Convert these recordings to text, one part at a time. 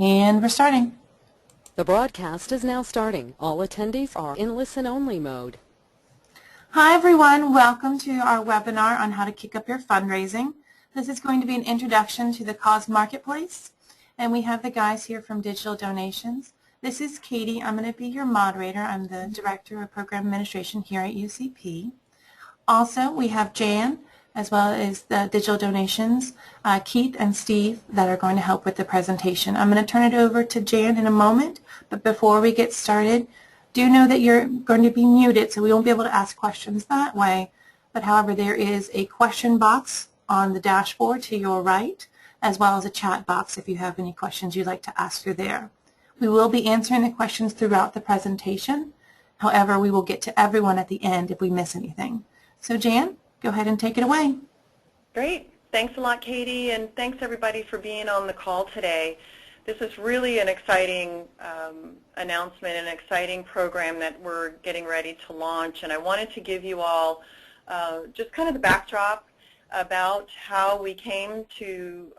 And we're starting. The broadcast is now starting. All attendees are in listen-only mode. Hi everyone, welcome to our webinar on how to kick up your fundraising. This is going to be an introduction to the cause marketplace, and we have the guys here from Digital Donations. This is Katie. I'm going to be your moderator. I'm the Director of Program Administration here at UCP. Also, we have Jan, as well as the Digital Donations, Keith and Steve, that are going to help with the presentation. I'm going to turn it over to Jan in a moment, but before we get started, do know that you're going to be muted, so we won't be able to ask questions that way. But however, there is a question box on the dashboard to your right, as well as a chat box if you have any questions you'd like to ask through there. We will be answering the questions throughout the presentation. However, we will get to everyone at the end if we miss anything. So Jan, go ahead and take it away. Great. Thanks a lot, Katie, and thanks everybody for being on the call today. This is really an exciting announcement, an exciting program that we're getting ready to launch, and I wanted to give you all just kind of the backdrop about how we came to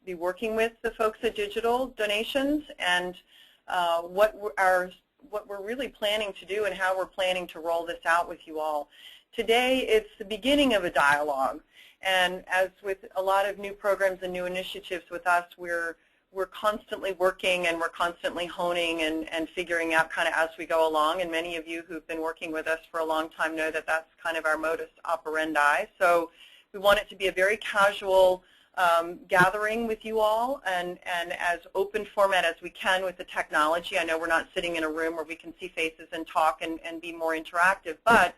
be working with the folks at Digital Donations and what we're really planning to do and how we're planning to roll this out with you all. Today, it's the beginning of a dialogue, and as with a lot of new programs and new initiatives with us, we're constantly working and we're constantly honing and figuring out kind of as we go along, and many of you who've been working with us for a long time know that that's kind of our modus operandi. So we want it to be a very casual gathering with you all and as open format as we can with the technology. I know we're not sitting in a room where we can see faces and talk and be more interactive, but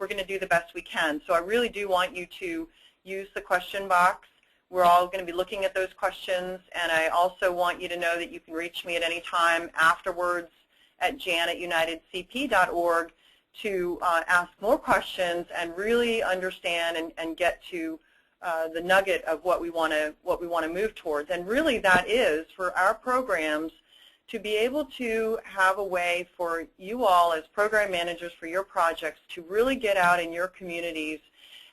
we're going to do the best we can. So I really do want you to use the question box. We're all going to be looking at those questions, and I also want you to know that you can reach me at any time afterwards at jan@unitedcp.org to ask more questions and really understand and get to the nugget of what we want to move towards. And really that is for our programs to be able to have a way for you all as program managers for your projects to really get out in your communities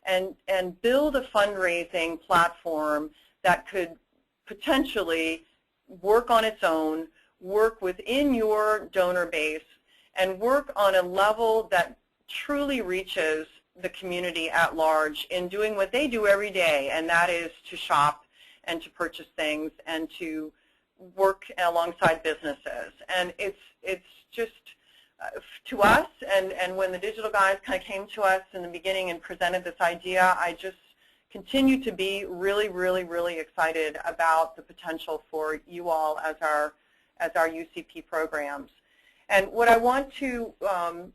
and build a fundraising platform that could potentially work on its own, work within your donor base, and work on a level that truly reaches the community at large in doing what they do every day, and that is to shop and to purchase things and to work alongside businesses. And it's just to us, and when the digital guys kind of came to us in the beginning and presented this idea, I just continue to be really, really, really excited about the potential for you all as our UCP programs. And what I want to kind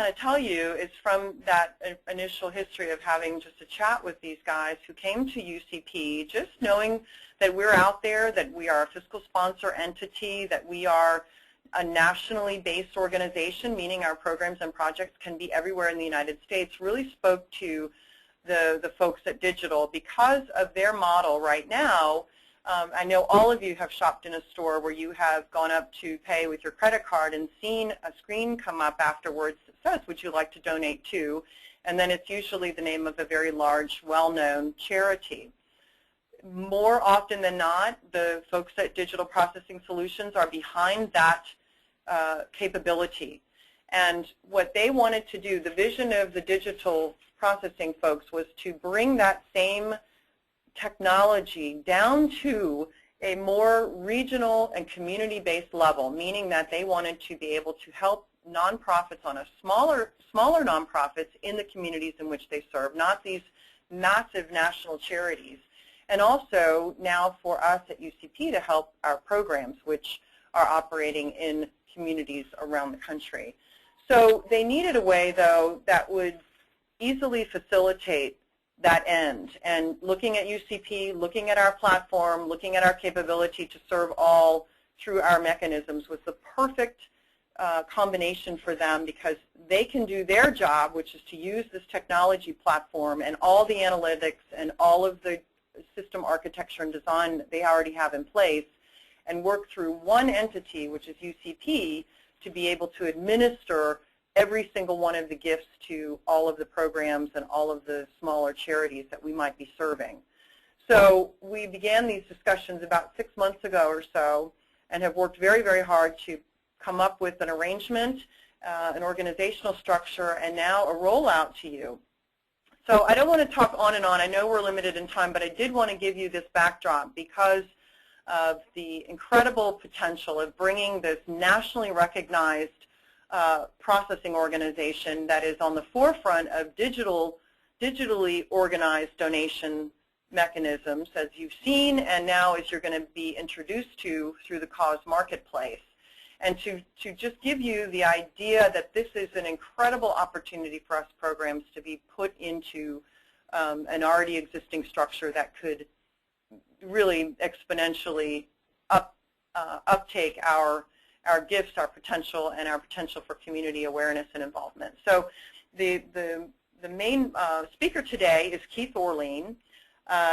of tell you is from that initial history of having just a chat with these guys who came to UCP, just knowing that we're out there, that we are a fiscal sponsor entity, that we are a nationally based organization, meaning our programs and projects can be everywhere in the United States, really spoke to the folks at Digital because of their model right now. I know all of you have shopped in a store where you have gone up to pay with your credit card and seen a screen come up afterwards that says, would you like to donate to? And then it's usually the name of a very large, well-known charity. More often than not, the folks at Digital Processing Solutions are behind that capability. And what they wanted to do, the vision of the digital processing folks, was to bring that same technology down to a more regional and community-based level, meaning that they wanted to be able to help nonprofits on a smaller nonprofits in the communities in which they serve, not these massive national charities. And also now for us at UCP to help our programs, which are operating in communities around the country. So they needed a way, though, that would easily facilitate that end. And looking at UCP, looking at our platform, looking at our capability to serve all through our mechanisms was the perfect combination for them, because they can do their job, which is to use this technology platform and all the analytics and all of the system architecture and design that they already have in place, and work through one entity, which is UCP, to be able to administer every single one of the gifts to all of the programs and all of the smaller charities that we might be serving. So we began these discussions about 6 months ago or so and have worked very, very hard to come up with an arrangement, an organizational structure, and now a rollout to you. So I don't want to talk on and on. I know we're limited in time, but I did want to give you this backdrop because of the incredible potential of bringing this nationally recognized processing organization that is on the forefront of digitally organized donation mechanisms, as you've seen, and now as you're going to be introduced to through the cause marketplace. And to just give you the idea that this is an incredible opportunity for us programs to be put into an already existing structure that could really exponentially uptake our gifts, our potential, and our potential for community awareness and involvement. So the main speaker today is Keith Orlean.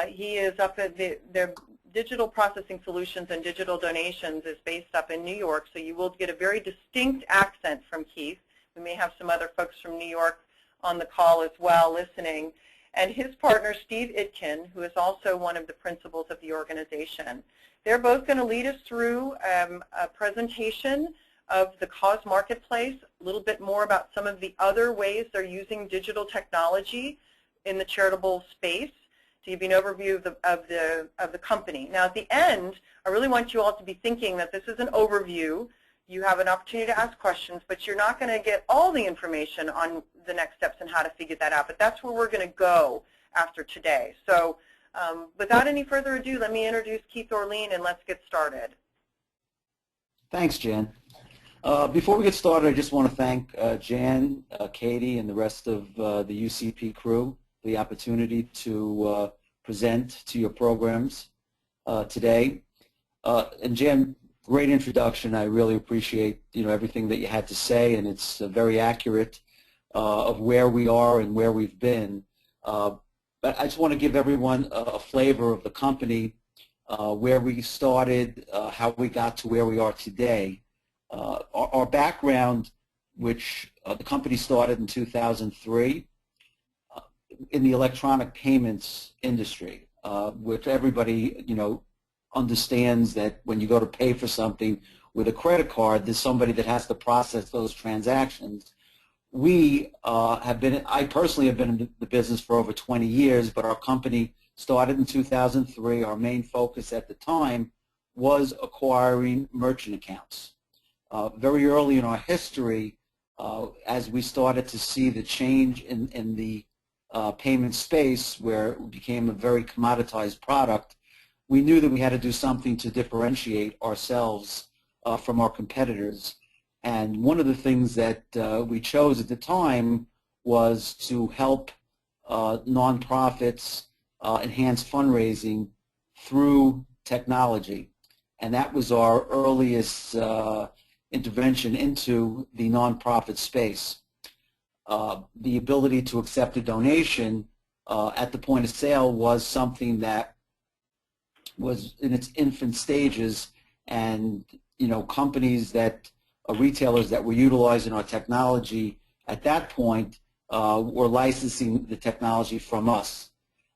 He is up at their Digital Processing Solutions and Digital Donations is based up in New York, so you will get a very distinct accent from Keith. We may have some other folks from New York on the call as well listening. And his partner, Steve Itkin, who is also one of the principals of the organization. They're both going to lead us through a presentation of the cause marketplace, a little bit more about some of the other ways they're using digital technology in the charitable space, to give you an overview of the company. Now, at the end, I really want you all to be thinking that this is an overview. You have an opportunity to ask questions, but you're not going to get all the information on the next steps and how to figure that out. But that's where we're going to go after today. So without any further ado, let me introduce Keith Orlean, and let's get started. Thanks, Jan. Before we get started, I just want to thank Jan, Katie, and the rest of the UCP crew for the opportunity to present to your programs today. And Jan, great introduction. I really appreciate everything that you had to say, and it's very accurate of where we are and where we've been. But I just want to give everyone a flavor of the company, where we started, how we got to where we are today. Our background, which the company started in 2003 in the electronic payments industry, which everybody understands that when you go to pay for something with a credit card, there's somebody that has to process those transactions. I personally have been in the business for over 20 years, but our company started in 2003. Our main focus at the time was acquiring merchant accounts. Very early in our history, as we started to see the change in the payment space, where it became a very commoditized product, we knew that we had to do something to differentiate ourselves from our competitors. And one of the things that we chose at the time was to help nonprofits enhance fundraising through technology. And that was our earliest intervention into the nonprofit space. The ability to accept a donation at the point of sale was something that was in its infant stages, and companies that retailers that were utilizing our technology at that point were licensing the technology from us.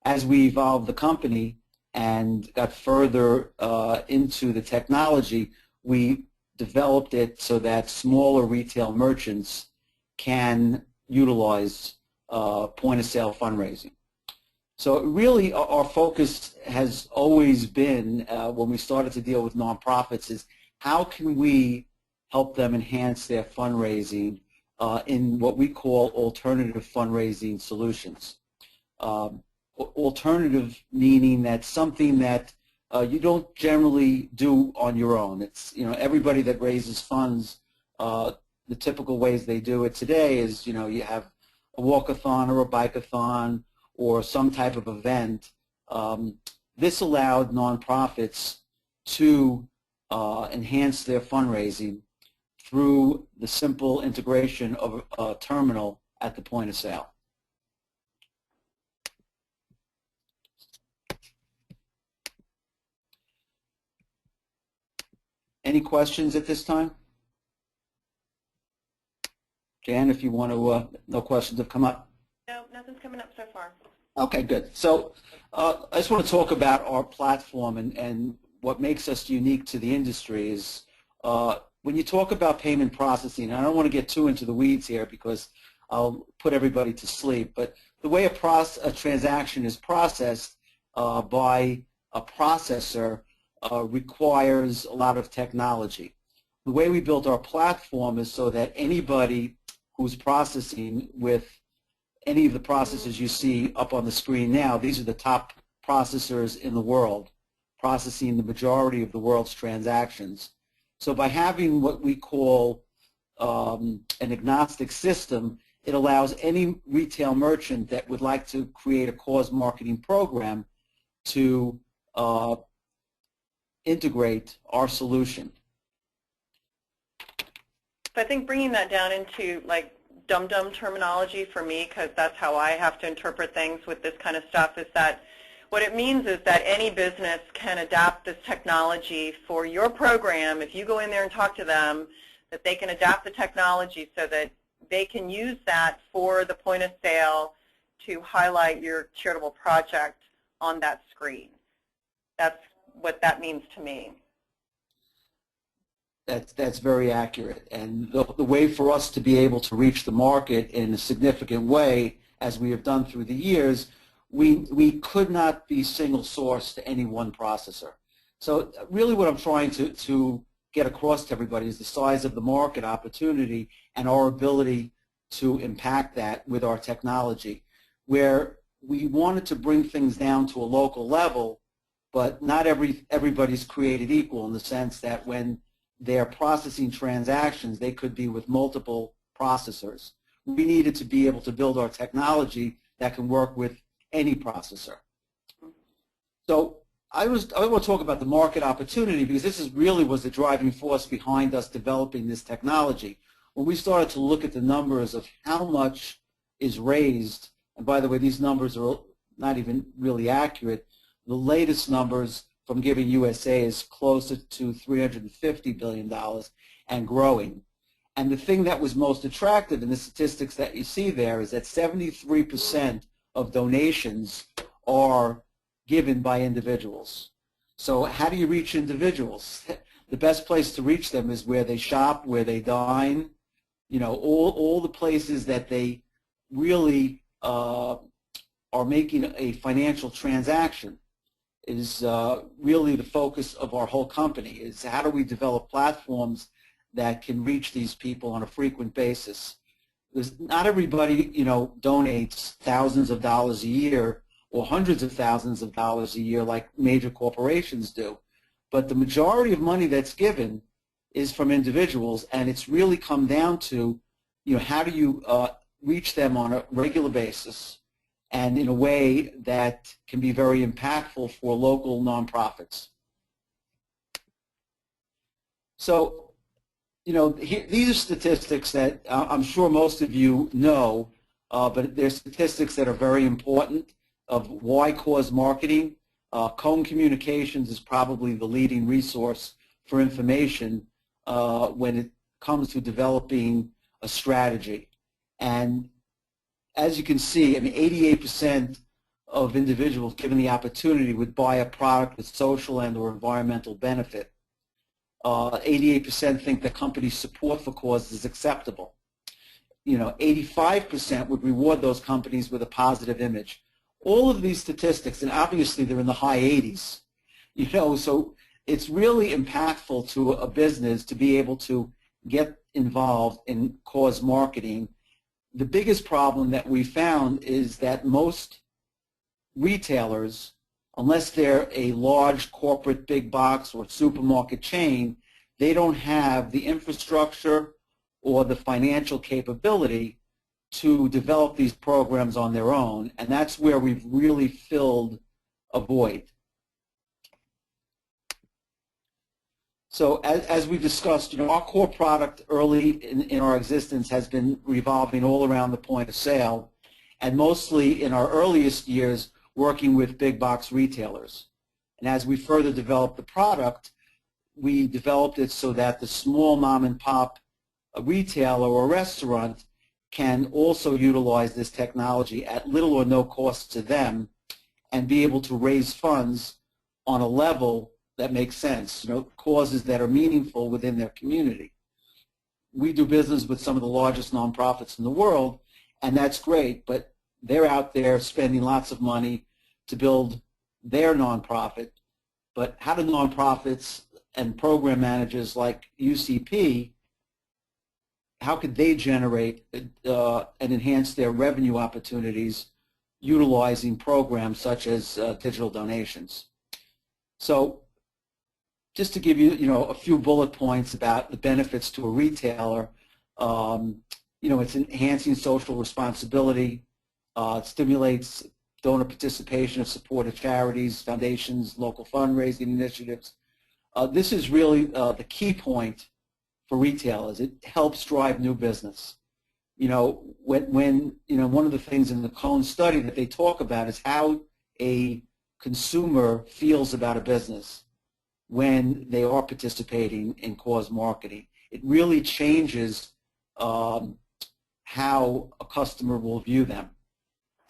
As we evolved the company and got further into the technology, we developed it so that smaller retail merchants can utilize point-of-sale fundraising. So really our focus has always been, when we started to deal with nonprofits, is how can we help them enhance their fundraising in what we call alternative fundraising solutions. Alternative meaning that's something that you don't generally do on your own. It's, everybody that raises funds, the typical ways they do it today is, you have a walkathon or a bikeathon or some type of event. This allowed nonprofits to enhance their fundraising through the simple integration of a terminal at the point of sale. Any questions at this time? Jan, if you want to, no questions have come up. No, nothing's coming up so far. Okay, good. So I just want to talk about our platform and what makes us unique to the industry is when you talk about payment processing, and I don't want to get too into the weeds here because I'll put everybody to sleep, but the way a transaction is processed by a processor requires a lot of technology. The way we built our platform is so that anybody who's processing with any of the processors you see up on the screen now, these are the top processors in the world, processing the majority of the world's transactions. So by having what we call an agnostic system, it allows any retail merchant that would like to create a cause marketing program to integrate our solution. So I think bringing that down into like dum-dum terminology for me, because that's how I have to interpret things with this kind of stuff, is that what it means is that any business can adapt this technology for your program. If you go in there and talk to them, that they can adapt the technology so that they can use that for the point of sale to highlight your charitable project on that screen. That's what that means to me. That's very accurate. And the way for us to be able to reach the market in a significant way, as we have done through the years, we could not be single sourced to any one processor. So really what I'm trying to get across to everybody is the size of the market opportunity and our ability to impact that with our technology, where we wanted to bring things down to a local level, but not everybody's created equal in the sense that when they're processing transactions, they could be with multiple processors. We needed to be able to build our technology that can work with any processor. So I want to talk about the market opportunity because this really was the driving force behind us developing this technology. When we started to look at the numbers of how much is raised, and by the way, these numbers are not even really accurate, the latest numbers from Giving USA is closer to $350 billion and growing. And the thing that was most attractive in the statistics that you see there is that 73% of donations are given by individuals. So how do you reach individuals? The best place to reach them is where they shop, where they dine, you know, all the places that they really are making a financial transaction is really the focus of our whole company, is how do we develop platforms that can reach these people on a frequent basis. Because not everybody, you know, donates thousands of dollars a year or hundreds of thousands of dollars a year like major corporations do. But the majority of money that's given is from individuals, and it's really come down to, you know, how do you reach them on a regular basis and in a way that can be very impactful for local nonprofits. So, you know, these are statistics that I'm sure most of you know, but they're statistics that are very important of why cause marketing. Cone Communications is probably the leading resource for information when it comes to developing a strategy. And as you can see, I mean, 88% of individuals given the opportunity would buy a product with social and or environmental benefit. 88% think that companies' support for causes is acceptable. You know, 85% would reward those companies with a positive image. All of these statistics, and obviously they're in the high 80s, you know, so it's really impactful to a business to be able to get involved in cause marketing. The biggest problem that we found is that most retailers, unless they're a large corporate big box or supermarket chain, they don't have the infrastructure or the financial capability to develop these programs on their own, and that's where we've really filled a void. So as we discussed, you know, our core product early in our existence has been revolving all around the point of sale, and mostly in our earliest years working with big box retailers. And as we further developed the product, we developed it so that the small mom and pop retailer or restaurant can also utilize this technology at little or no cost to them and be able to raise funds on a level that makes sense, causes that are meaningful within their community. We do business with some of the largest nonprofits in the world, and that's great, but they're out there spending lots of money to build their nonprofit. But how do nonprofits and program managers like UCP, how could they generate and enhance their revenue opportunities utilizing programs such as digital donations? So just to give you, a few bullet points about the benefits to a retailer, it's enhancing social responsibility, it stimulates donor participation of supported charities, foundations, local fundraising initiatives. This is really the key point for retailers. It helps drive new business. When one of the things in the Cone study that they talk about is how a consumer feels about a business when they are participating in cause marketing. It really changes how a customer will view them.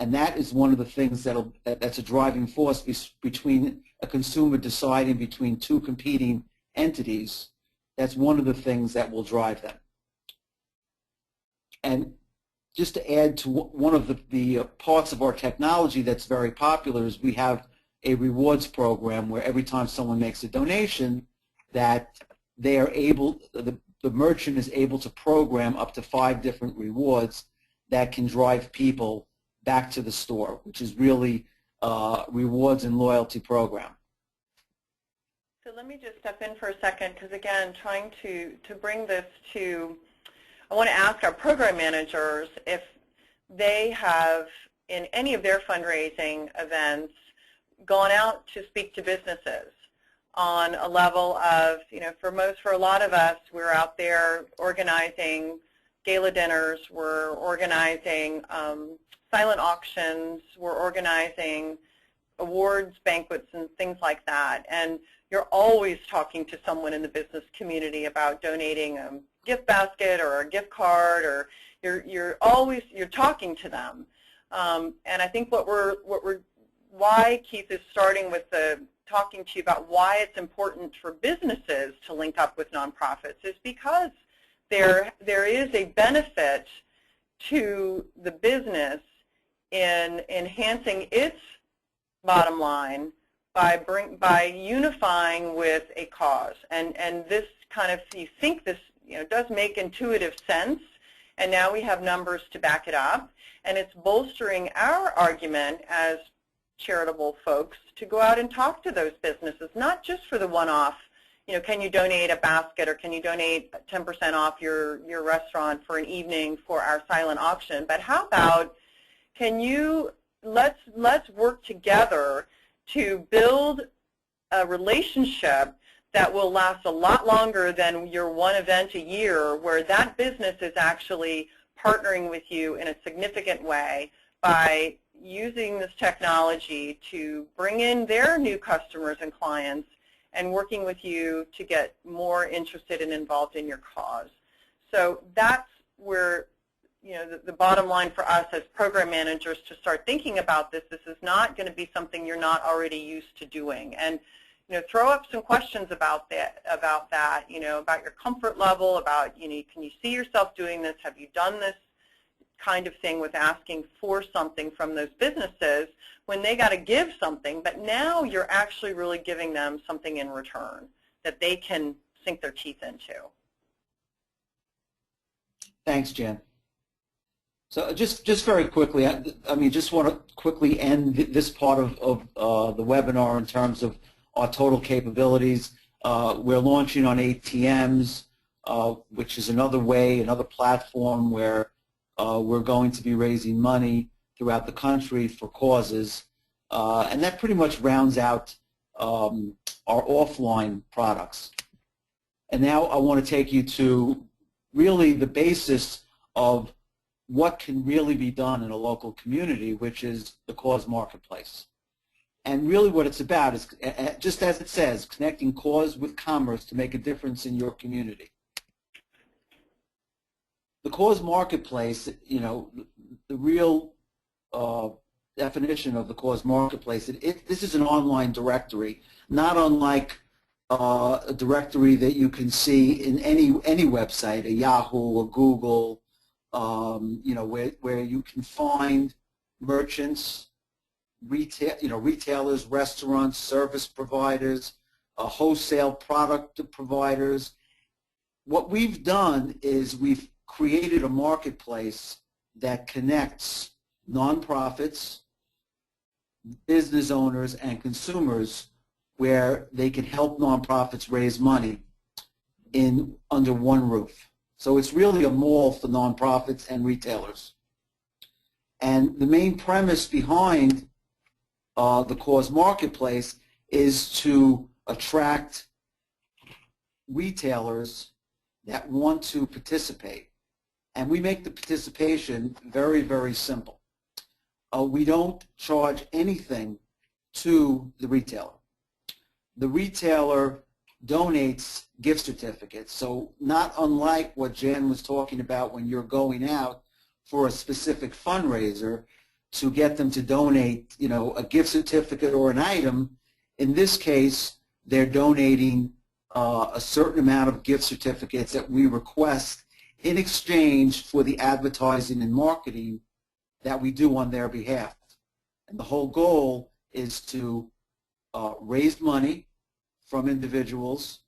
And that is one of the things that's a driving force between a consumer deciding between two competing entities. That's one of the things that will drive them. And just to add to one of the parts of our technology that's very popular is we have a rewards program where every time someone makes a donation, that they are able, the merchant is able to program up to 5 different rewards that can drive people back to the store, which is really rewards and loyalty program. So let me just step in for a second, because again, trying to bring this to, I want to ask our program managers if they have, in any of their fundraising events, gone out to speak to businesses on a level of, for a lot of us, we're out there organizing gala dinners, we're organizing silent auctions, we're organizing awards, banquets, and things like that. And you're always talking to someone in the business community about donating a gift basket or a gift card, or you're talking to them. And I think why Keith is starting with talking to you about why it's important for businesses to link up with nonprofits is because there is a benefit to the business in enhancing its bottom line by unifying with a cause. And this kind of, you think this does make intuitive sense, and now we have numbers to back it up, and it's bolstering our argument as charitable folks to go out and talk to those businesses, not just for the one-off, can you donate a basket, or can you donate 10% off your restaurant for an evening for our silent auction, but how about, let's work together to build a relationship that will last a lot longer than your one event a year, where that business is actually partnering with you in a significant way by using this technology to bring in their new customers and clients and working with you to get more interested and involved in your cause. So that's where the bottom line for us as program managers to start thinking about this. This is not going to be something you're not already used to doing. And throw up some questions about that, about your comfort level, about, can you see yourself doing this? Have you done this kind of thing with asking for something from those businesses when they got to give something, but now you're actually really giving them something in return that they can sink their teeth into. Thanks, Jen. So just very quickly, just want to quickly end this part of the webinar in terms of our total capabilities. We're launching on ATMs, which is another way, another platform where we're going to be raising money throughout the country for causes. And that pretty much rounds out our offline products. And now I want to take you to really the basis of what can really be done in a local community, which is the cause marketplace. And really what it's about is, just as it says, connecting cause with commerce to make a difference in your community. The cause marketplace, you know, the real definition of the cause marketplace, this is an online directory, not unlike a directory that you can see in any website, a Yahoo, a Google, you know, where you can find merchants, retailers, restaurants, service providers, wholesale product providers. What we've done is we've created a marketplace that connects nonprofits, business owners, and consumers, where they can help nonprofits raise money under one roof. So it's really a mall for nonprofits and retailers. And the main premise behind the cause marketplace is to attract retailers that want to participate. And we make the participation very, very simple. We don't charge anything to the retailer. The retailer donates gift certificates. So not unlike what Jan was talking about when you're going out for a specific fundraiser to get them to donate, you know, a gift certificate or an item, in this case, they're donating a certain amount of gift certificates that we request in exchange for the advertising and marketing that we do on their behalf. And the whole goal is to raise money from individuals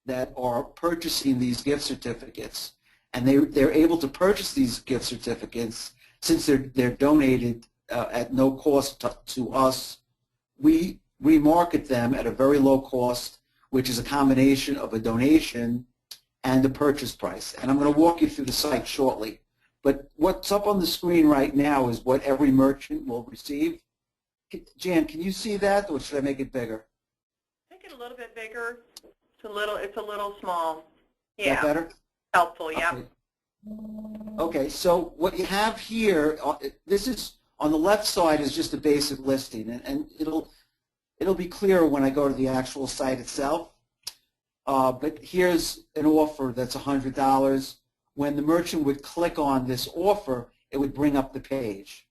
that are purchasing these gift certificates. And they're able to purchase these gift certificates since they're donated at no cost to us. We remarket them at a very low cost, which is a combination of a donation and a purchase price. And I'm going to walk you through the site shortly. But what's up on the screen right now is what every merchant will receive. Jan, can you see that, or should I make it bigger? Make it a little bit bigger. It's a little small. Yeah. Is that better? Helpful, yeah. Okay. Okay, so what you have here, this is on the left side is just a basic listing, and it'll be clearer when I go to the actual site itself. But here's an offer that's $100. When the merchant would click on this offer, it would bring up the page.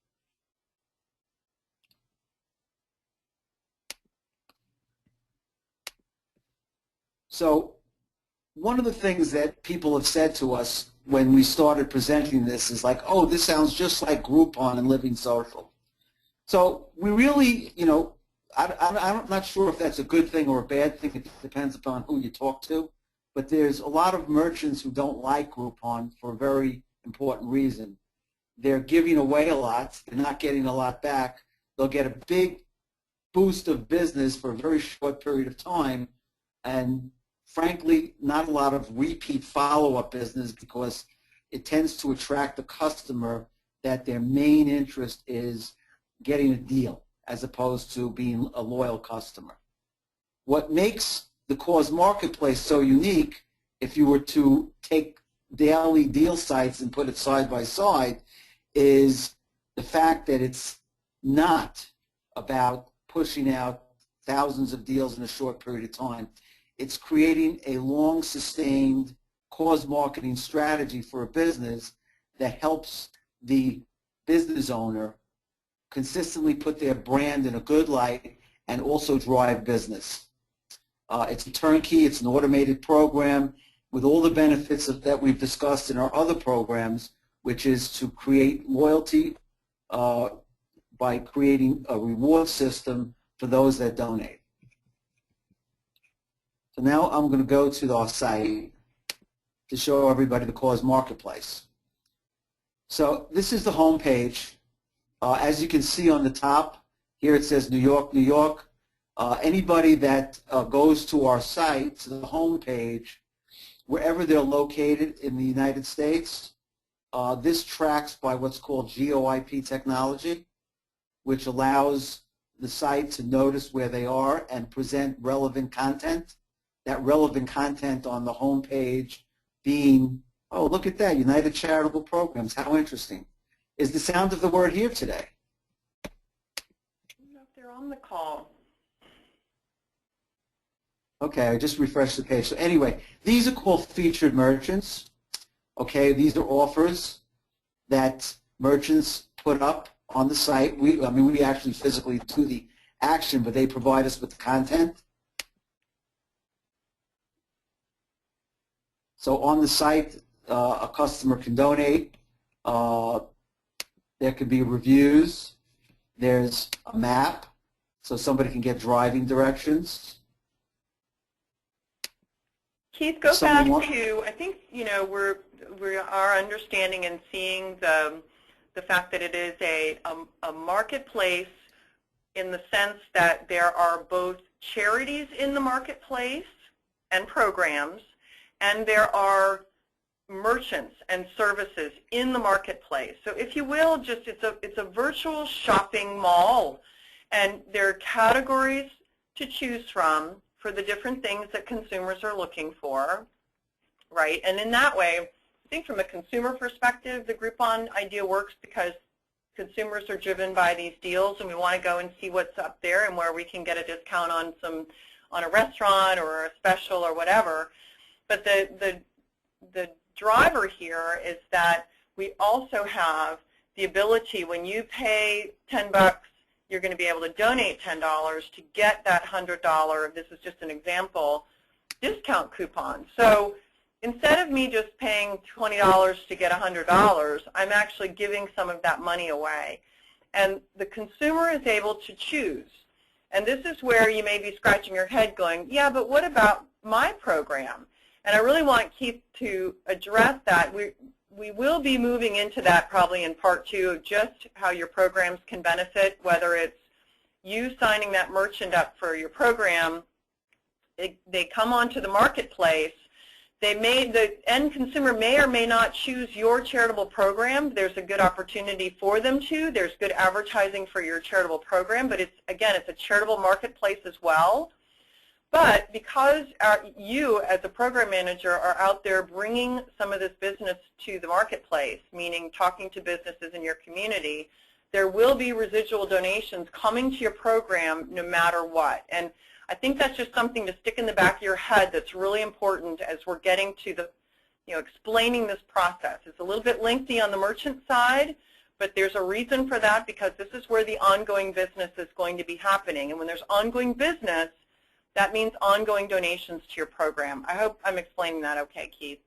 So one of the things that people have said to us when we started presenting this is like, oh, this sounds just like Groupon and Living Social. So we really, you know, I'm not sure if that's a good thing or a bad thing. It depends upon who you talk to. But there's a lot of merchants who don't like Groupon for a very important reason. They're giving away a lot. They're not getting a lot back. They'll get a big boost of business for a very short period of time, and frankly, not a lot of repeat follow-up business, because it tends to attract the customer that their main interest is getting a deal as opposed to being a loyal customer. What makes the cause marketplace so unique, if you were to take daily deal sites and put it side by side, is the fact that it's not about pushing out thousands of deals in a short period of time. It's creating a long sustained cause marketing strategy for a business that helps the business owner consistently put their brand in a good light and also drive business. It's a turnkey, it's an automated program with all the benefits that we've discussed in our other programs, which is to create loyalty by creating a reward system for those that donate. So now I'm going to go to our site to show everybody the cause marketplace. So this is the home page. As you can see on the top, here it says New York, New York. Anybody that goes to our site, to the home page, wherever they're located in the United States, this tracks by what's called GeoIP technology, which allows the site to notice where they are and present relevant content. That relevant content on the home page being, oh, look at that, United Charitable Programs, how interesting. Is the sound of the word here today? I don't know if they're on the call. Okay, I just refreshed the page. So anyway, these are called featured merchants. Okay, these are offers that merchants put up on the site. We actually physically do the action, but they provide us with the content. So on the site, a customer can donate. There can be reviews. There's a map, so somebody can get driving directions. Keith, go back to, I think, we are understanding and seeing the fact that it is a marketplace in the sense that there are both charities in the marketplace and programs, and there are merchants and services in the marketplace. So if you will, just it's a virtual shopping mall, and there are categories to choose from for the different things that consumers are looking for, right? And in that way, I think from a consumer perspective, the Groupon idea works because consumers are driven by these deals, and we want to go and see what's up there and where we can get a discount on a restaurant or a special or whatever. But the driver here is that we also have the ability, when you pay $10, you're going to be able to donate $10 to get that $100, this is just an example, discount coupon. So instead of me just paying $20 to get $100, I'm actually giving some of that money away. And the consumer is able to choose. And this is where you may be scratching your head going, yeah, but what about my program? And I really want Keith to address that. We will be moving into that probably in part 2 of just how your programs can benefit, whether it's you signing that merchant up for your program. They come onto the marketplace. The end consumer may or may not choose your charitable program. There's a good opportunity for them to. There's good advertising for your charitable program, but again, it's a charitable marketplace as well. But because you, as a program manager, are out there bringing some of this business to the marketplace, meaning talking to businesses in your community, there will be residual donations coming to your program no matter what. And I think that's just something to stick in the back of your head that's really important as we're getting to the, explaining this process. It's a little bit lengthy on the merchant side, but there's a reason for that, because this is where the ongoing business is going to be happening. And when there's ongoing business, that means ongoing donations to your program. I hope I'm explaining that okay, Keith.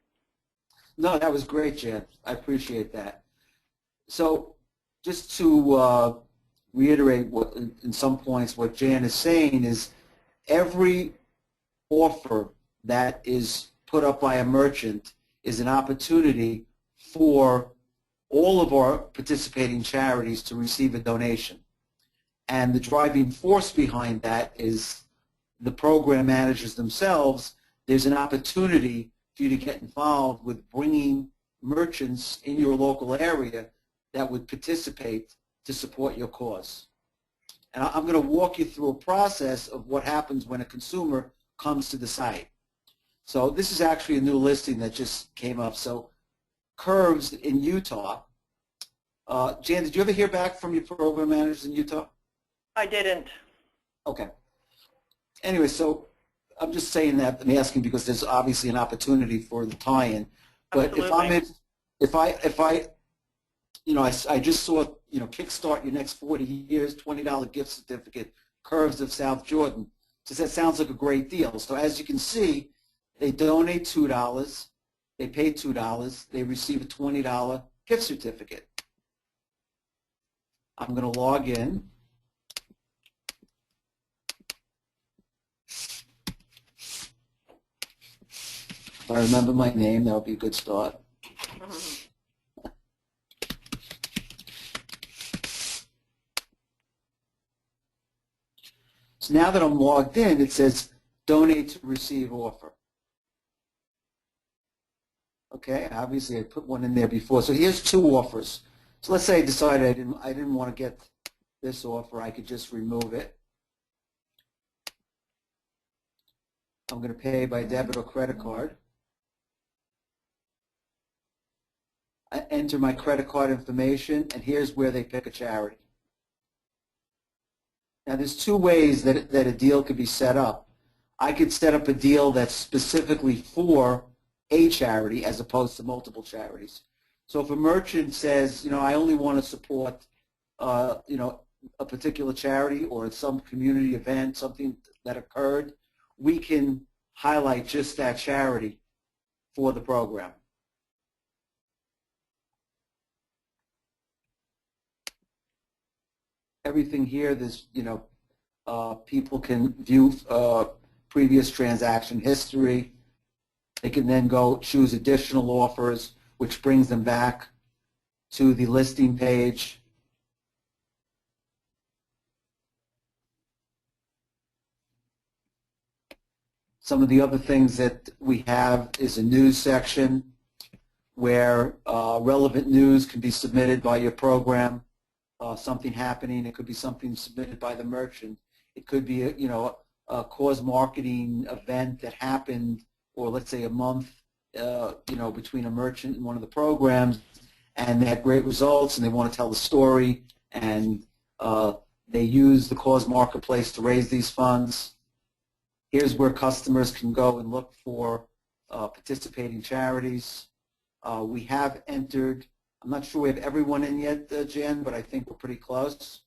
No, that was great, Jan. I appreciate that. So just to reiterate in some points what Jan is saying is every offer that is put up by a merchant is an opportunity for all of our participating charities to receive a donation. And the driving force behind that is the program managers themselves. There's an opportunity for you to get involved with bringing merchants in your local area that would participate to support your cause. And I'm going to walk you through a process of what happens when a consumer comes to the site. So this is actually a new listing that just came up. So Curves in Utah. Jan, did you ever hear back from your program managers in Utah? I didn't. Okay. Anyway, so I'm just saying that and asking because there's obviously an opportunity for the tie-in. But Absolutely. I just saw, Kickstart Your Next 40 Years, $20 gift certificate, Curves of South Jordan. So that sounds like a great deal. So as you can see, they donate $2, they pay $2, they receive a $20 gift certificate. I'm going to log in. If I remember my name, that would be a good start. So now that I'm logged in, it says donate to receive offer. Okay, obviously I put one in there before. So here's 2 offers. So let's say I decided I didn't want to get this offer. I could just remove it. I'm going to pay by debit or credit card. I enter my credit card information, and here's where they pick a charity. Now there's 2 ways that a deal could be set up. I could set up a deal that's specifically for a charity as opposed to multiple charities. So if a merchant says, I only want to support, a particular charity or some community event, something that occurred, we can highlight just that charity for the program. Everything here, there's, people can view previous transaction history. They can then go choose additional offers, which brings them back to the listing page. Some of the other things that we have is a news section where relevant news can be submitted by your program. Something happening, it could be something submitted by the merchant. It could be a cause marketing event that happened, or let's say a month, between a merchant and one of the programs, and they had great results, and they want to tell the story, and they use the cause marketplace to raise these funds. Here's where customers can go and look for participating charities. We have entered, I'm not sure we have everyone in yet, Jen, but I think we're pretty close.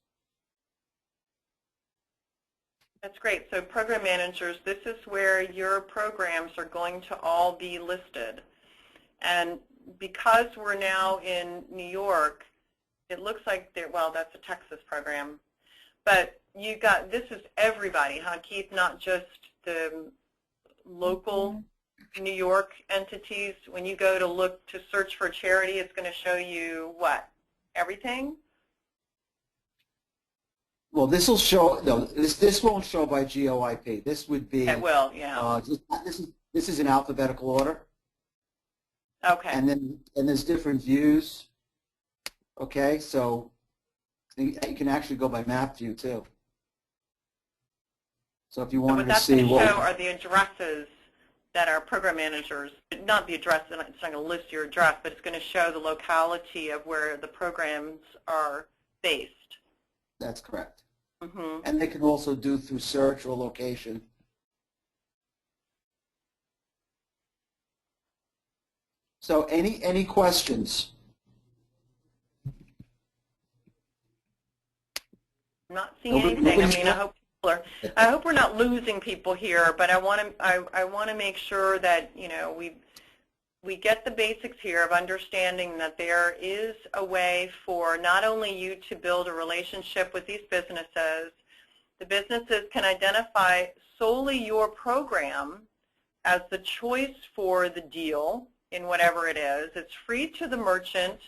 That's great. So program managers, this is where your programs are going to all be listed. And because we're now in New York, it looks like, well, that's a Texas program. But you got, this is everybody, huh, Keith, not just the local New York entities. When you go to look to search for charity, it's going to show you what? Everything? Well, this will show. No, this won't show by GOIP. This would be. It will, yeah. This is in alphabetical order. Okay. And there's different views. Okay, so you can actually go by map view too. So if you wanted to see what that's going to show are the addresses that our program managers, not the address, it's not going to list your address, but it's going to show the locality of where the programs are based. That's correct. Mm-hmm. And they can also do through search or location. So any questions? I'm not seeing anything. I mean, I hope we're not losing people here, but I want to make sure that we get the basics here of understanding that there is a way for not only you to build a relationship with these businesses. The businesses can identify solely your program as the choice for the deal in whatever it is. It's free to the merchant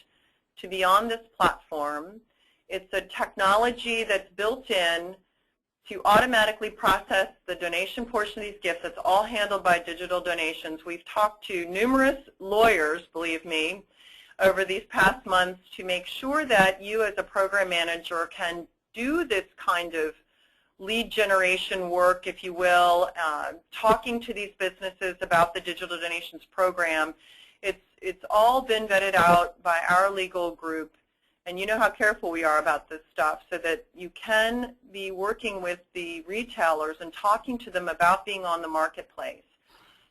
to be on this platform. It's a technology that's built in to automatically process the donation portion of these gifts. It's all handled by digital donations. We've talked to numerous lawyers, believe me, over these past months to make sure that you as a program manager can do this kind of lead generation work, if you will, talking to these businesses about the digital donations program. It's all been vetted out by our legal group. And you know how careful we are about this stuff, so that you can be working with the retailers and talking to them about being on the marketplace.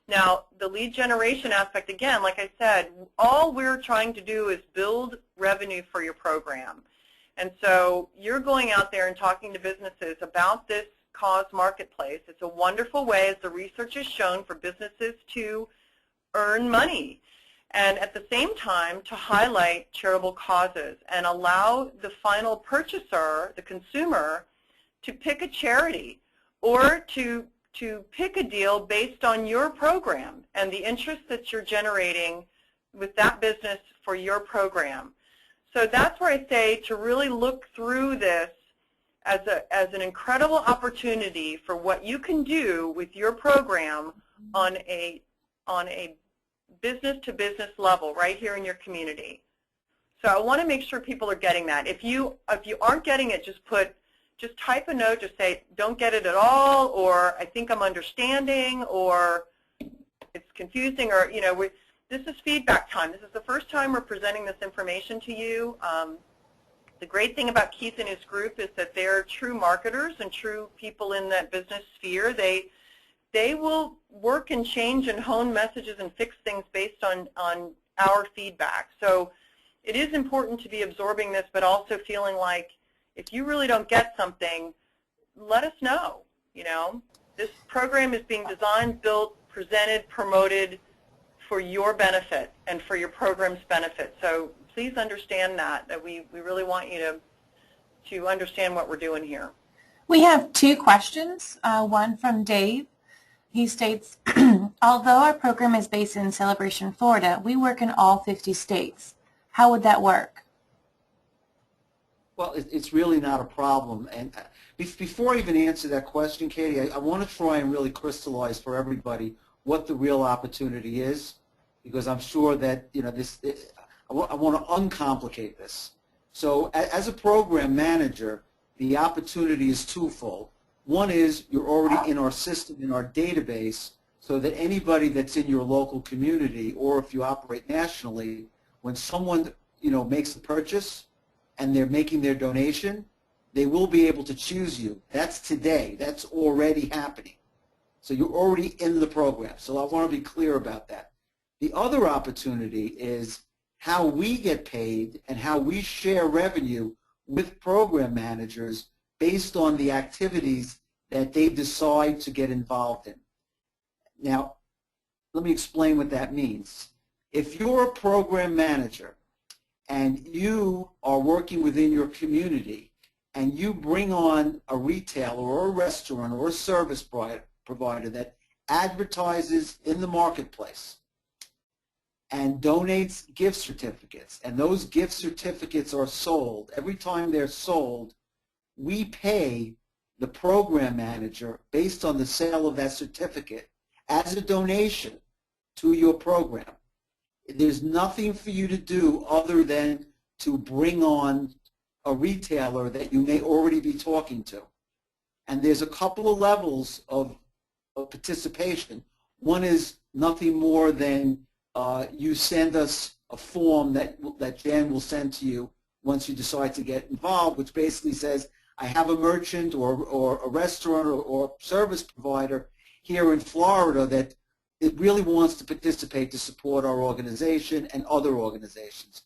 Now, the lead generation aspect, again, like I said, all we're trying to do is build revenue for your program. And so you're going out there and talking to businesses about this cause marketplace. It's a wonderful way, as the research has shown, for businesses to earn money. And at the same time to highlight charitable causes and allow the final purchaser, the consumer, to pick a charity or to pick a deal based on your program and the interest that you're generating with that business for your program. So that's where I say to really look through this as an incredible opportunity for what you can do with your program on a business-to-business level right here in your community. So I want to make sure people are getting that. If you aren't getting it, just type a note, just say, don't get it at all, or I think I'm understanding, or it's confusing, or, this is feedback time. This is the first time we're presenting this information to you. The great thing about Keith and his group is that they're true marketers and true people in that business sphere. they will work and change and hone messages and fix things based on our feedback. So it is important to be absorbing this, but also feeling like if you really don't get something, let us know. You know, this program is being designed, built, presented, promoted for your benefit and for your program's benefit. So please understand that we really want you to understand what we're doing here. We have two questions, one from Dave. He states, although our program is based in Celebration, Florida, we work in all 50 states. How would that work? Well, it's really not a problem. And before I even answer that question, Katie, I want to try and really crystallize for everybody what the real opportunity is, because I'm sure that, you know, I want to uncomplicate this. So as a program manager, the opportunity is twofold. One is you're already in our system, in our database, so that anybody that's in your local community, or if you operate nationally, when someone, you know, makes a purchase and they're making their donation, they will be able to choose you. That's today. That's already happening. So you're already in the program. So I want to be clear about that. The other opportunity is how we get paid and how we share revenue with program managers based on the activities that they decide to get involved in. Now, let me explain what that means. If you're a program manager and you are working within your community and you bring on a retailer or a restaurant or a service provider that advertises in the marketplace and donates gift certificates, and those gift certificates are sold, every time they're sold, we pay the program manager based on the sale of that certificate as a donation to your program. There's nothing for you to do other than to bring on a retailer that you may already be talking to. And there's a couple of levels of participation. One is nothing more than you send us a form that Jan will send to you once you decide to get involved, which basically says, I have a merchant or a restaurant or service provider here in Florida that it really wants to participate to support our organization and other organizations.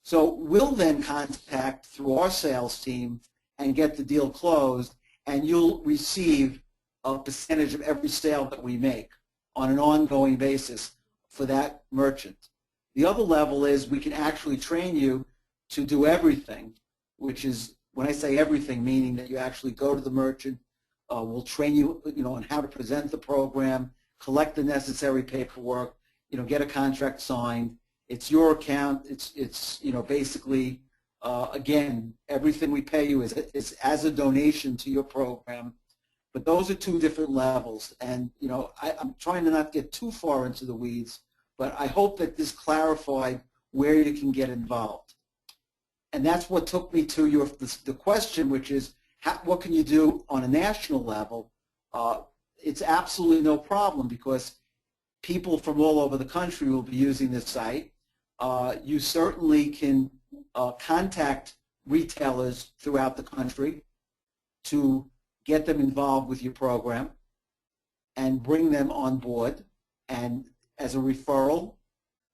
So we'll then contact through our sales team and get the deal closed, and you'll receive a percentage of every sale that we make on an ongoing basis for that merchant. The other level is we can actually train you to do everything, which is, when I say everything, meaning that you actually go to the merchant, we'll train you, on how to present the program, collect the necessary paperwork, get a contract signed. It's your account. It's basically, again, everything we pay you is as a donation to your program. But those are two different levels, and I'm trying to not get too far into the weeds, but I hope that this clarified where you can get involved. And that's what took me to the question, which is, what can you do on a national level? It's absolutely no problem, because people from all over the country will be using this site. You certainly can contact retailers throughout the country to get them involved with your program and bring them on board, and as a referral,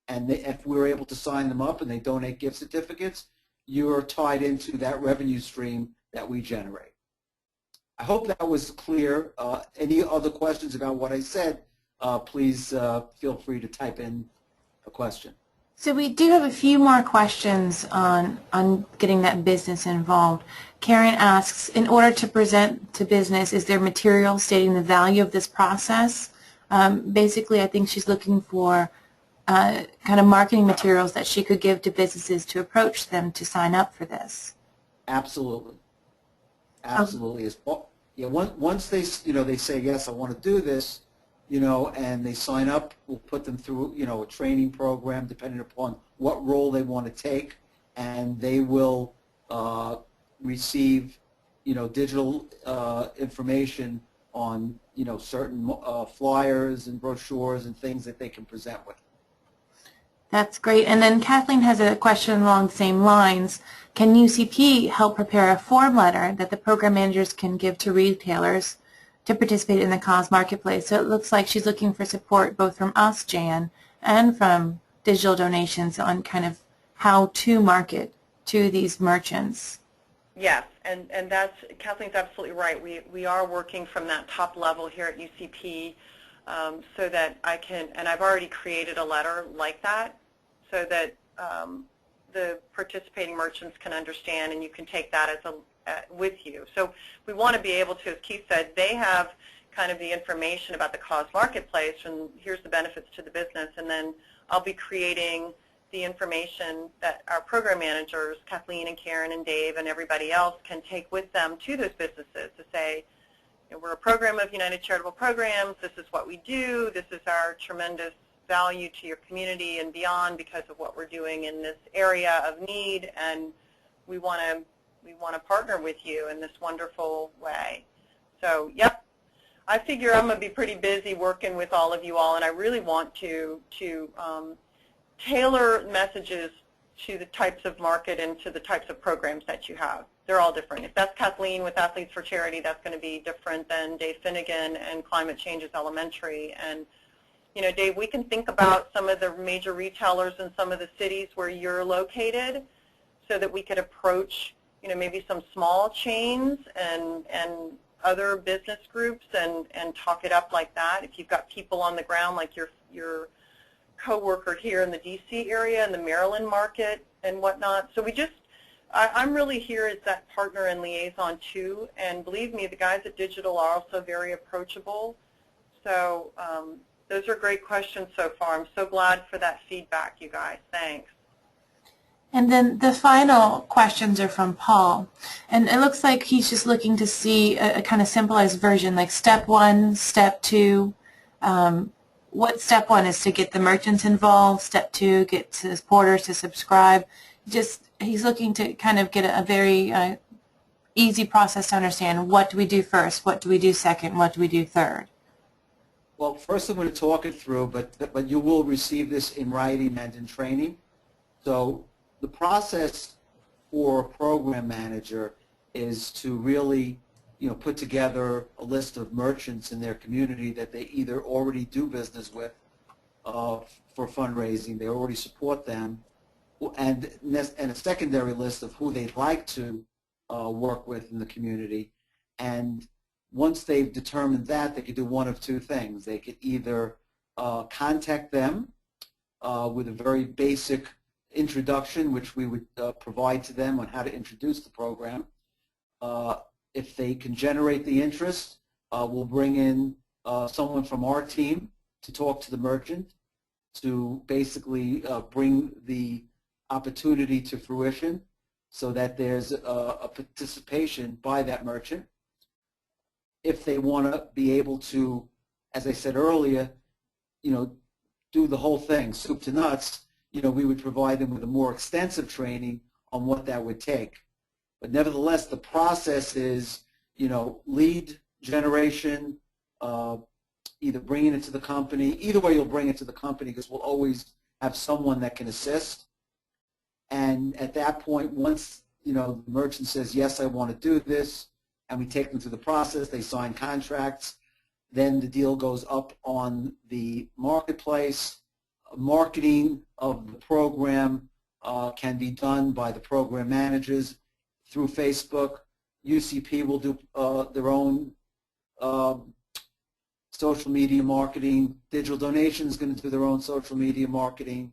and if we're able to sign them up and they donate gift certificates, you're tied into that revenue stream that we generate. I hope that was clear. Any other questions about what I said, please feel free to type in a question. So we do have a few more questions on getting that business involved. Karen asks, in order to present to business, is there material stating the value of this process? Basically, I think she's looking for kind of marketing materials that she could give to businesses to approach them to sign up for this. Absolutely. Absolutely. Yeah, once they say, yes, I want to do this, and they sign up, we'll put them through, a training program depending upon what role they want to take, and they will receive, digital information on, certain flyers and brochures and things that they can present with. That's great. And then Kathleen has a question along the same lines. Can UCP help prepare a form letter that the program managers can give to retailers to participate in the cause marketplace. So it looks like she's looking for support both from us, Jan, and from digital donations on kind of how to market to these merchants. Yes, and that's, Kathleen's absolutely right. We are working from that top level here at UCP so that I can, and I've already created a letter like that so that the participating merchants can understand, and you can take that as with you. So we want to be able to, as Keith said, they have kind of the information about the cause marketplace, and here's the benefits to the business, and then I'll be creating the information that our program managers, Kathleen and Karen and Dave and everybody else, can take with them to those businesses to say, you know, we're a program of United Charitable Programs, this is what we do, this is our tremendous value to your community and beyond because of what we're doing in this area of need, and we want to partner with you in this wonderful way. So, yep, I figure I'm going to be pretty busy working with all of you all, and I really want to tailor messages to the types of market and to the types of programs that you have. They're all different. If that's Kathleen with Athletes for Charity, that's going to be different than Dave Finnegan and Climate Change is Elementary. And, you know, Dave, we can think about some of the major retailers in some of the cities where you're located so that we could approach, you know, maybe some small chains and other business groups and talk it up like that. If you've got people on the ground like your co-worker here in the DC area and the Maryland market and whatnot. So I'm really here as that partner and liaison too, and believe me, the guys at Digital are also very approachable. So those are great questions so far. I'm so glad for that feedback, you guys. Thanks. And then the final questions are from Paul. And it looks like he's just looking to see a kind of simplified version, like step 1, step 2. What step 1 is to get the merchants involved, step 2, get the supporters to subscribe. He's looking to kind of get a very easy process to understand what do we do first, what do we do second, what do we do third. Well, first I'm going to talk it through, but you will receive this in writing and in training. So the process for a program manager is to really, you know, put together a list of merchants in their community that they either already do business with for fundraising, they already support them, and a secondary list of who they'd like to work with in the community. And once they've determined that, they could do one of two things. They could either contact them with a very basic introduction, which we would provide to them on how to introduce the program. If they can generate the interest, we'll bring in someone from our team to talk to the merchant to basically bring the opportunity to fruition so that there's a participation by that merchant. If they want to be able to, as I said earlier, you know, do the whole thing, soup to nuts, you know, we would provide them with a more extensive training on what that would take. But nevertheless, the process is, you know, lead generation, either bringing it to the company. Either way, you'll bring it to the company because we'll always have someone that can assist. And at that point, once, you know, the merchant says, yes, I want to do this, and we take them through the process, they sign contracts, then the deal goes up on the marketplace. Marketing of the program can be done by the program managers through Facebook. UCP will do their own social media marketing. Digital Donation is going to do their own social media marketing.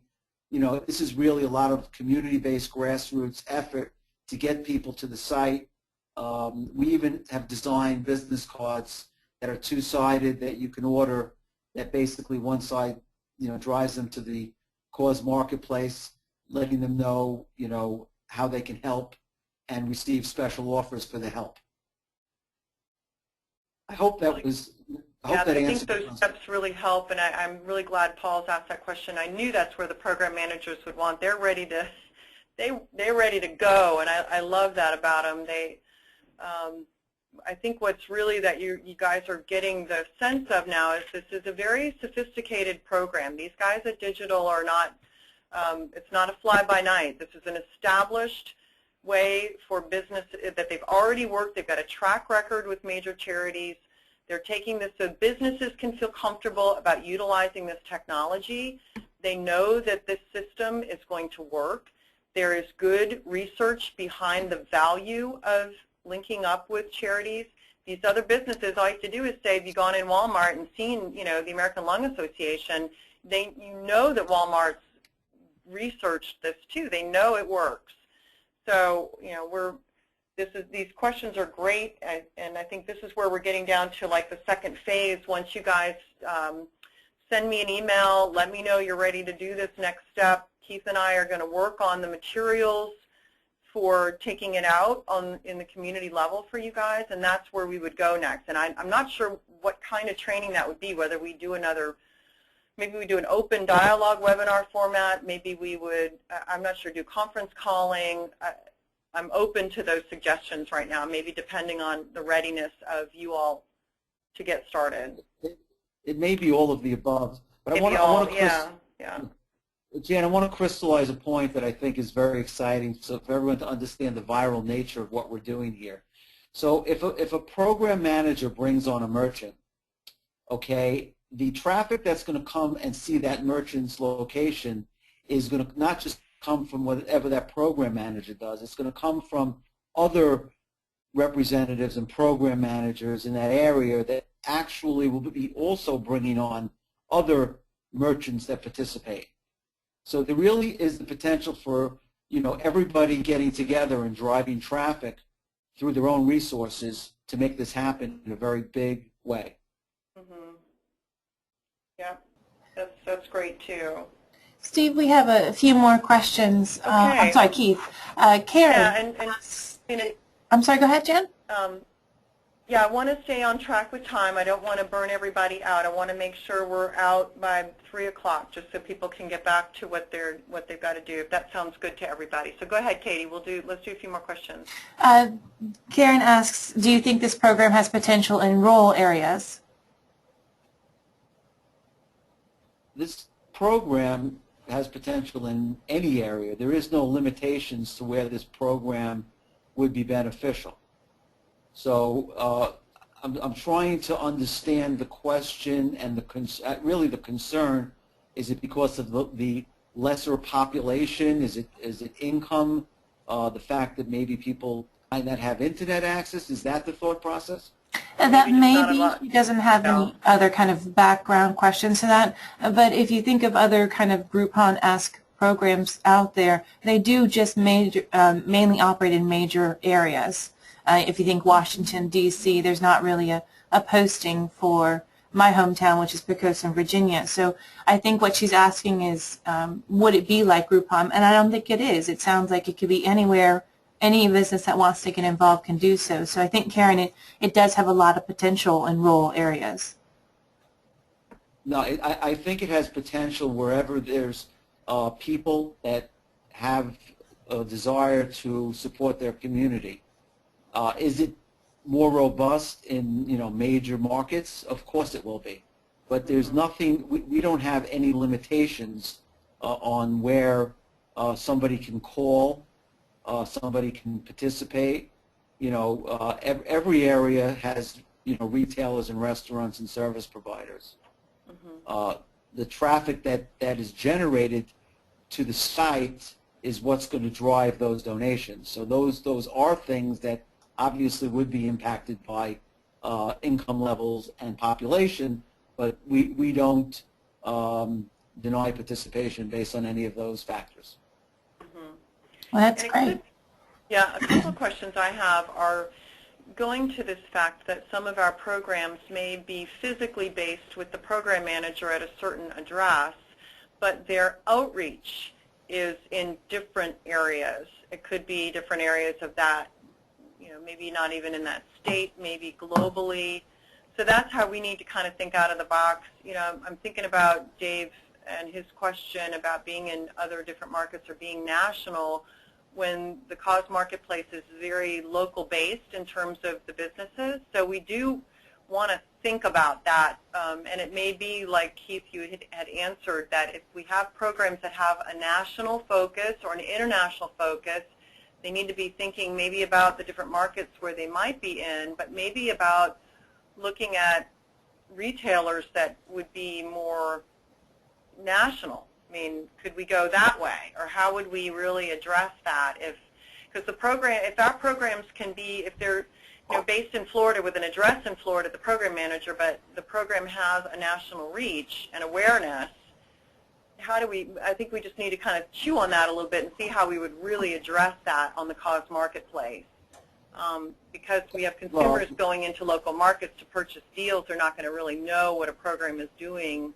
You know, this is really a lot of community-based grassroots effort to get people to the site. We even have designed business cards that are two-sided that you can order, that basically one side, you know, drives them to the cause marketplace, letting them know, you know, how they can help and receive special offers for the help. I hope that was, I hope that answered. I think those steps really help, and I'm really glad Paul's asked that question. I knew that's where the program managers would want. They're ready to, they're ready to go, and I love that about them. I think what's really that you guys are getting the sense of now is this is a very sophisticated program. These guys at Digital are not, it's not a fly-by-night. This is an established way for business that they've already worked. They've got a track record with major charities. They're taking this so businesses can feel comfortable about utilizing this technology. They know that this system is going to work. There is good research behind the value of linking up with charities. These other businesses, all you have to do is say, if you've gone in Walmart and seen, the American Lung Association, you know that Walmart's researched this too. They know it works. So, these questions are great, and I think this is where we're getting down to like the second phase. Once you guys send me an email, let me know you're ready to do this next step. Keith and I are going to work on the materials for taking it out in the community level for you guys, and that's where we would go next. And I'm not sure what kind of training that would be, whether we do maybe we do an open dialogue webinar format, maybe we would, I'm not sure, do conference calling. I'm open to those suggestions right now, maybe depending on the readiness of you all to get started. It may be all of the above, but Maybe Jan, I want to crystallize a point that I think is very exciting, so for everyone to understand the viral nature of what we're doing here. So if a program manager brings on a merchant, okay, the traffic that's going to come and see that merchant's location is going to not just come from whatever that program manager does. It's going to come from other representatives and program managers in that area that actually will be also bringing on other merchants that participate. So there really is the potential for, everybody getting together and driving traffic through their own resources to make this happen in a very big way. Mm-hmm. Yeah, that's great too. Steve, we have a few more questions. Okay. I'm sorry, Keith. Karen. Yeah, I'm sorry, go ahead, Jen. Yeah, I want to stay on track with time. I don't want to burn everybody out. I want to make sure we're out by 3 o'clock, just so people can get back to what they've got to do. If that sounds good to everybody. So go ahead, Katie. Let's do a few more questions. Karen asks, do you think this program has potential in rural areas? This program has potential in any area. There is no limitations to where this program would be beneficial. So I'm trying to understand the question and really the concern. Is it because of the lesser population? Is it income? The fact that maybe people might not have internet access? Is that the thought process? That maybe he doesn't have any other kind of background questions to that. But if you think of other kind of Groupon-esque programs out there, they do just mainly operate in major areas. If you think Washington, D.C., there's not really a posting for my hometown, which is Pocosin, Virginia. So I think what she's asking is, would it be like Groupon? And I don't think it is. It sounds like it could be anywhere. Any business that wants to get involved can do so. So I think, Karen, it does have a lot of potential in rural areas. No, I think it has potential wherever there's people that have a desire to support their community. Is it more robust in major markets? Of course it will be, but there's nothing. We don't have any limitations on where somebody can call, somebody can participate. Every area has retailers and restaurants and service providers. Mm-hmm. The traffic that is generated to the site is what's going to drive those donations. So those are things that obviously would be impacted by income levels and population, but we don't deny participation based on any of those factors. Mm-hmm. Well, that's great. Yeah, a couple of questions I have are going to this fact that some of our programs may be physically based with the program manager at a certain address, but their outreach is in different areas. It could be different areas of that, maybe not even in that state, maybe globally. So that's how we need to kind of think out of the box. I'm thinking about Dave and his question about being in other different markets or being national when the cause marketplace is very local based in terms of the businesses. So we do want to think about that. And it may be like Keith, you had answered, that if we have programs that have a national focus or an international focus, they need to be thinking maybe about the different markets where they might be in, but maybe about looking at retailers that would be more national. I mean, could we go that way, or how would we really address that? Because if our programs can be, if they're based in Florida with an address in Florida, the program manager, but the program has a national reach and awareness, I think we just need to kind of chew on that a little bit and see how we would really address that on the cause marketplace. Because we have consumers going into local markets to purchase deals, they're not going to really know what a program is doing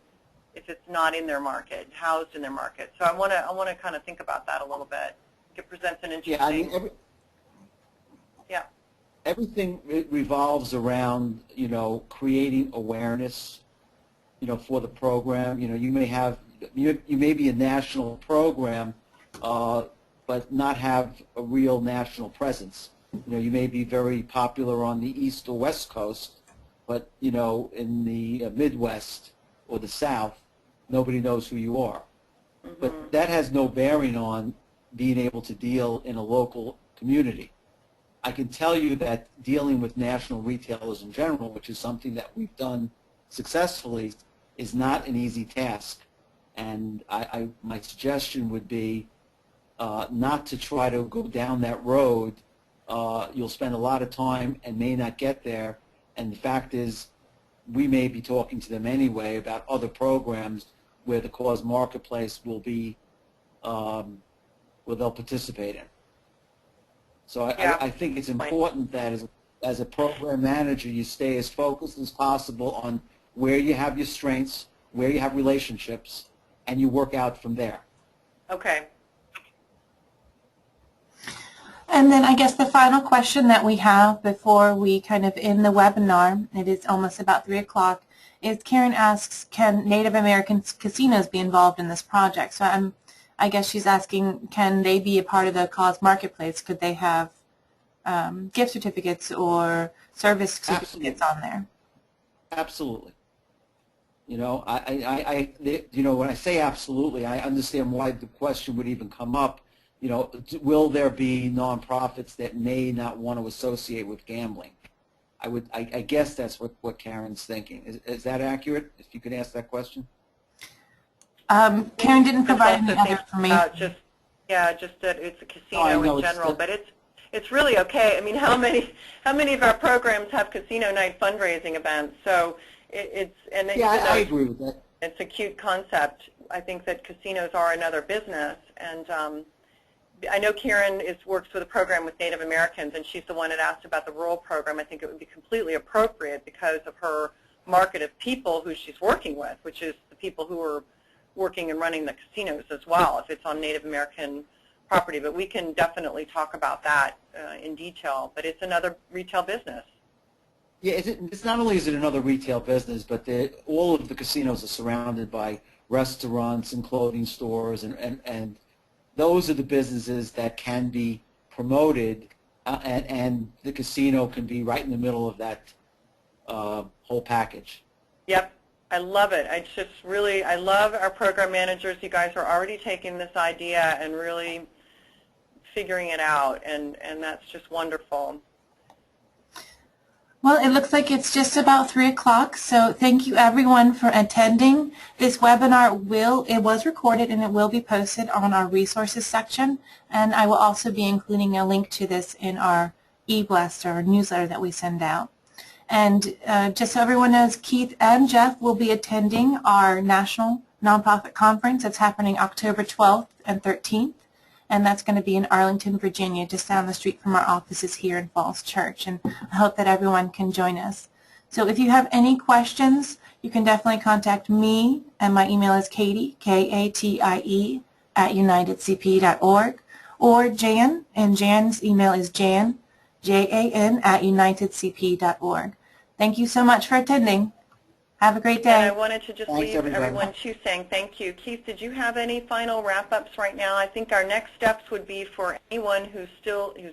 if it's not in their market, housed in their market. So I want to kind of think about that a little bit. It presents an interesting. Yeah, I mean, everything revolves around creating awareness for the program. You may be a national program, but not have a real national presence. You may be very popular on the East or West Coast, but in the Midwest or the South, nobody knows who you are. Mm-hmm. But that has no bearing on being able to deal in a local community. I can tell you that dealing with national retailers in general, which is something that we've done successfully, is not an easy task. And my suggestion would be not to try to go down that road. You'll spend a lot of time and may not get there. And the fact is, we may be talking to them anyway about other programs where the cause marketplace will be, where they'll participate in. So I think it's important that as a program manager, you stay as focused as possible on where you have your strengths, where you have relationships, and you work out from there. Okay. And then I guess the final question that we have before we kind of end the webinar, it is almost about 3 o'clock, is Karen asks, can Native American casinos be involved in this project? So I guess she's asking, can they be a part of the cause marketplace? Could they have gift certificates or service certificates on there? Absolutely. When I say absolutely, I understand why the question would even come up. Will there be nonprofits that may not want to associate with gambling? I guess that's what Karen's thinking. Is that accurate? If you could ask that question. Karen didn't provide any other information. Just that it's a casino in general, but it's really okay. I mean, how many of our programs have casino night fundraising events? So I agree with that. It's a cute concept. I think that casinos are another business, and I know Karen works with a program with Native Americans, and she's the one that asked about the rural program. I think it would be completely appropriate because of her market of people who she's working with, which is the people who are working and running the casinos as well, if it's on Native American property. But we can definitely talk about that in detail. But it's another retail business. Yeah, it's not only is it another retail business, but all of the casinos are surrounded by restaurants and clothing stores, and those are the businesses that can be promoted, and the casino can be right in the middle of that whole package. Yep, I love it. I love our program managers. You guys are already taking this idea and really figuring it out, and that's just wonderful. Well, it looks like it's just about 3 o'clock, so thank you everyone for attending. This webinar was recorded and it will be posted on our resources section, and I will also be including a link to this in our e-blast or newsletter that we send out. And just so everyone knows, Keith and Jeff will be attending our National Nonprofit Conference. It's happening October 12th and 13th. And that's going to be in Arlington, Virginia, just down the street from our offices here in Falls Church. And I hope that everyone can join us. So if you have any questions, you can definitely contact me, and my email is Katie, Katie, @unitedcp.org, or Jan, and Jan's email is Jan, Jan, @unitedcp.org. Thank you so much for attending. Have a great day. And I wanted to just leave everyone too saying thank you. Keith, did you have any final wrap-ups right now? I think our next steps would be for anyone who's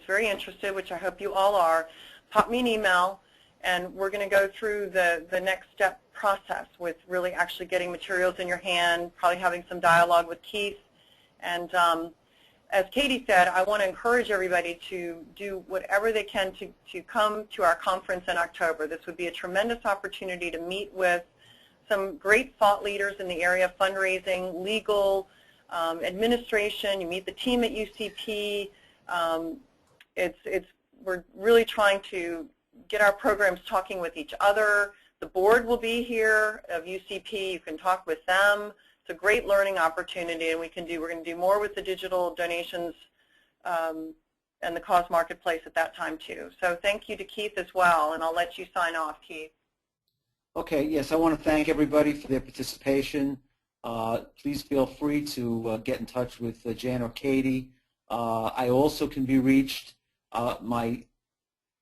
very interested, which I hope you all are, pop me an email, and we're going to go through the next step process with really actually getting materials in your hand, probably having some dialogue with Keith, and as Katie said, I want to encourage everybody to do whatever they can to come to our conference in October. This would be a tremendous opportunity to meet with some great thought leaders in the area of fundraising, legal, administration. You meet the team at UCP. We're really trying to get our programs talking with each other. The board will be here of UCP. You can talk with them. It's a great learning opportunity, and we're going to do more with the digital donations and the cause marketplace at that time too. So thank you to Keith as well, and I'll let you sign off, Keith. Okay, yes, I want to thank everybody for their participation. Please feel free to get in touch with Jan or Katie. I also can be reached. My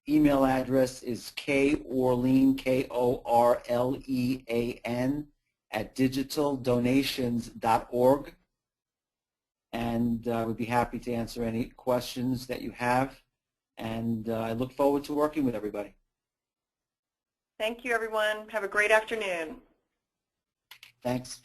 email address is korlean, Korlean, @digitaldonations.org. And I would be happy to answer any questions that you have. And I look forward to working with everybody. Thank you, everyone. Have a great afternoon. Thanks.